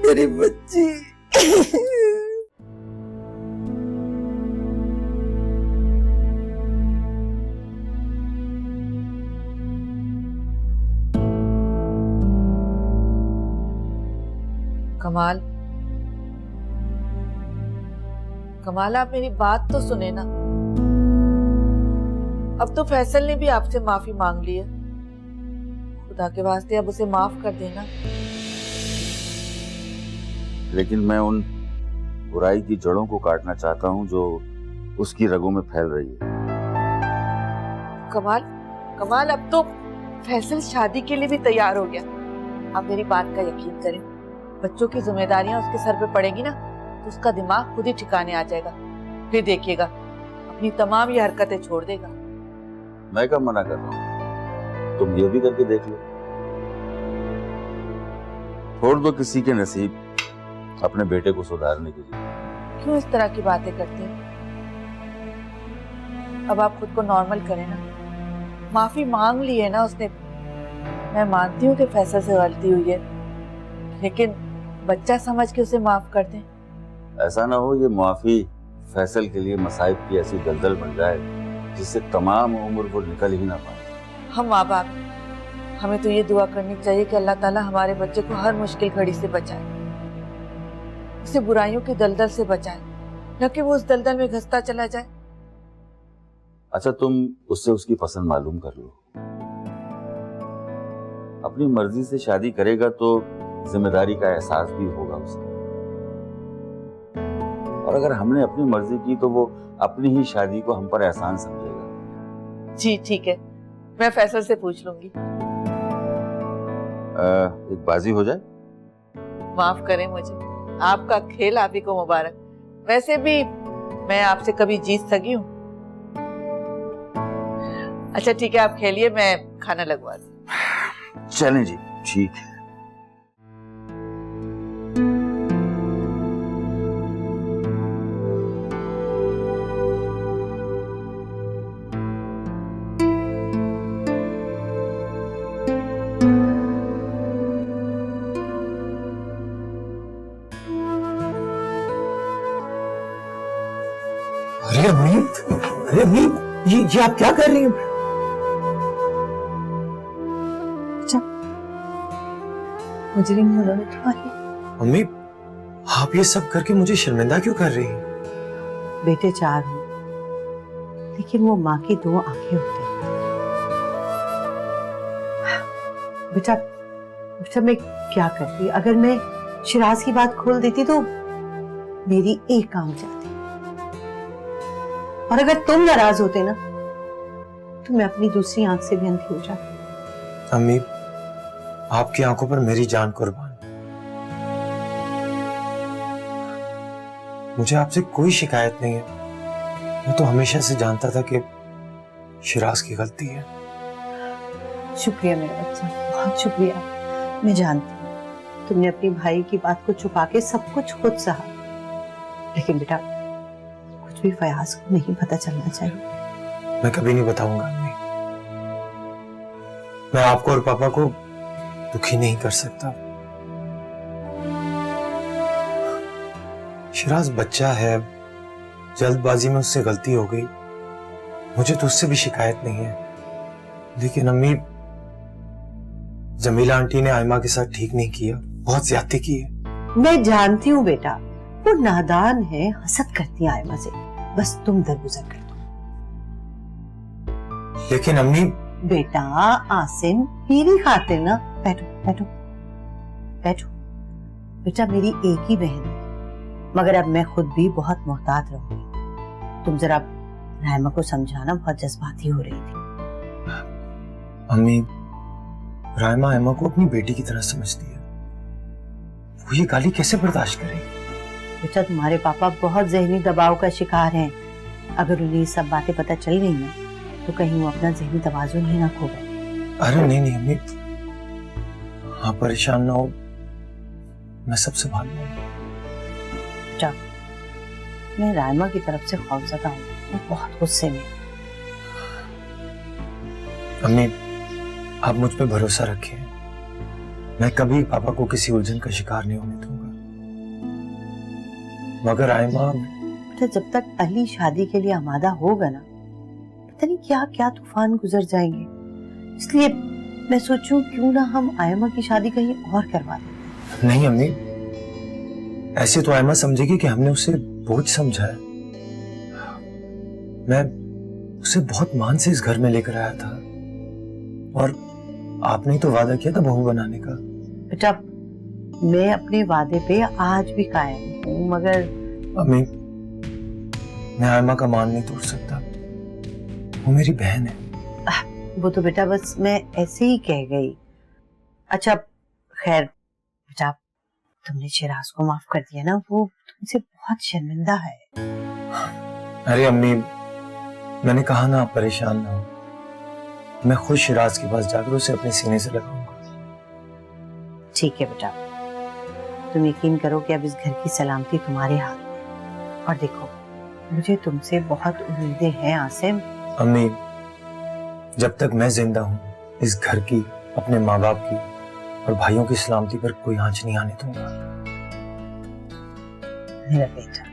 Speaker 8: मेरी बच्ची।
Speaker 1: कमाल, कमाल, आप मेरी बात तो सुने ना। अब तो फैसल ने भी आपसे माफी मांग ली है। खुदा के वास्ते अब उसे माफ कर देना।
Speaker 4: लेकिन मैं उन बुराई की जड़ों को काटना चाहता हूं जो उसकी रगों में फैल रही है।
Speaker 1: कमाल, कमाल, अब तो फैसल शादी के लिए भी तैयार हो गया। आप मेरी बात का यकीन करें, बच्चों की जिम्मेदारियां उसके सर पे पड़ेगी ना, तो उसका दिमाग खुद ही ठिकाने आ जाएगा। फिर देखिएगा, अपनी तमाम ये हरकतें छोड़ देगा।
Speaker 4: मैं कब मना कर रहा हूं, तुम ये भी करके देख लो। छोड़ दो किसी के नसीब अपने बेटे को सुधारने के लिए।
Speaker 1: क्यों इस तरह की बातें करती हैं? अब आप खुद को नॉर्मल करें ना। माफी मांग ली है ना उसने। मैं मानती हूँ कि फैसल से गलती हुई है, लेकिन बच्चा समझ के उसे माफ कर दें।
Speaker 4: ऐसा ना हो ये माफी फैसल के लिए मसाइब की ऐसी दलदल बन जाए जिससे तमाम उम्र वो निकल ही ना पाए।
Speaker 1: हम माँ बाप, हमें तो ये दुआ करनी चाहिए कि अल्लाह ताला हमारे बच्चे को हर मुश्किल घड़ी से बचाए, उसे बुराइयों की दलदल से बचाए, न कि वो उस दलदल में घसता चला जाए।
Speaker 4: अच्छा, तुम उससे उसकी पसंद मालूम कर लो। अपनी मर्जी से शादी करेगा तो जिम्मेदारी का एहसास भी होगा उसे, और अगर हमने अपनी मर्जी की तो वो अपनी ही शादी को हम पर एहसान समझेगा।
Speaker 1: जी ठीक है, मैं फैसल से पूछ लूंगी।
Speaker 4: एक बाजी हो जाए।
Speaker 1: माफ करें मुझे, आपका खेल आप ही को मुबारक। वैसे भी मैं आपसे कभी जीत सकी हूँ। अच्छा ठीक है, आप खेलिए, मैं खाना लगवा दूँ।
Speaker 4: चलें जी, ठीक है।
Speaker 5: अरे अम्मी, अरे अम्मी, ये आप क्या कर रही हैं?
Speaker 8: मुझे नहीं हो रहा।
Speaker 5: अम्मी, आप ये सब करके मुझे शर्मिंदा क्यों कर रही हैं?
Speaker 9: बेटे 4 हो, लेकिन वो माँ की 2 आंखें होती हैं। बेटा बेटा मैं क्या करती, अगर मैं शिराज की बात खोल देती तो मेरी एक आंख जाती, और अगर तुम नाराज होते ना तो मैं अपनी दूसरी आंख से भी अंधी हो जाती।
Speaker 5: अम्मी, आपकी आंखों पर मेरी जान कुर्बान। मुझे आपसे कोई शिकायत नहीं है। मैं तो हमेशा से जानता था कि शिराज की गलती है।
Speaker 9: शुक्रिया मेरा बच्चा, बहुत शुक्रिया। मैं जानती हूँ तुमने अपने भाई की बात को छुपा के सब कुछ खुद सहा, लेकिन बेटा कुछ भी फयाज को नहीं पता चलना चाहिए।
Speaker 5: मैं कभी नहीं बताऊंगा अम्मी। मैं आपको और पापा को दुखी नहीं कर सकता। शिराज बच्चा है, जल्दबाजी में उससे गलती हो गई, मुझे तो उससे भी शिकायत नहीं है। लेकिन अम्मी, जमीला आंटी ने आयमा के साथ ठीक नहीं किया, बहुत ज्यादती की है।
Speaker 9: मैं जानती हूँ बेटा, वो नादान है, हसद करती है आयमा से, बस तुम दरगुजर कर दो।
Speaker 5: लेकिन अम्मी,
Speaker 9: बेटा आसिम मेरी खातिर ना, बैठो बैठो बैठो। बेटा मेरी एक ही बहन है, मगर अब मैं खुद भी बहुत मोहतात रहूंगी। तुम जरा रायमा को समझाना, बहुत जज्बाती हो रही थी।
Speaker 5: अम्मी, रायमा आयमा को अपनी बेटी की तरह समझती है, वो ये गाली कैसे बर्दाश्त करेगी?
Speaker 9: बेटा तुम्हारे पापा बहुत जहनी दबाव का शिकार हैं। अगर उन्हें ये सब बातें पता चल गई ना तो कहीं वो अपना जहनी तवाज़ुन ही ना खो गए।
Speaker 5: अरे नहीं नहीं अम्मी, आप परेशान ना हो, मैं सब संभाल लूंगा।
Speaker 9: बेटा मैं रायमा की तरफ से खौफजदा हूँ, वो बहुत गुस्से में।
Speaker 5: अम्मी, आप मुझ पे भरोसा रखिए, मैं कभी पापा को किसी उलझन का शिकार नहीं होने दूंगा। मगर आयमा,
Speaker 9: बेटा जब तक अली शादी के लिए आमादा होगा ना, पता नहीं क्या क्या तूफान गुजर जाएंगे। इसलिए मैं सोचूं क्यों ना हम आयमा की शादी कहीं और करवा दें।
Speaker 5: नहीं अम्मी, ऐसे तो आयमा समझेगी कि हमने उसे बोझ समझा है। मैं उसे बहुत मान से इस घर में लेकर आया था, और आपने तो वादा किया था बहू बनाने का।
Speaker 9: बेटा मैं अपने वादे पे आज भी कायम हूँ, मगर
Speaker 5: अम्मी, मैं आयमा का मान नहीं तोड़ सकता, वो मेरी बहन है।
Speaker 9: वो तो बेटा बस मैं ऐसे ही कह गई। अच्छा खैर बेटा, तुमने शिराज को माफ कर दिया ना, वो तुमसे बहुत शर्मिंदा है।
Speaker 5: अरे अम्मी, मैंने कहा ना आप परेशान ना हो, मैं खुद शिराज के पास जाकर उसे अपने सीने से लगाऊंगा।
Speaker 9: ठीक है बेटा, तुम यकीन करो कि अब इस घर की सलामती तुम्हारे हाथ में। और देखो मुझे तुमसे बहुत उम्मीदें हैं आसिम।
Speaker 5: अम्मी, जब तक मैं जिंदा हूँ इस घर की, अपने माँ बाप की और भाइयों की सलामती पर कोई आंच नहीं आने दूंगा।
Speaker 9: मेरा बेटा,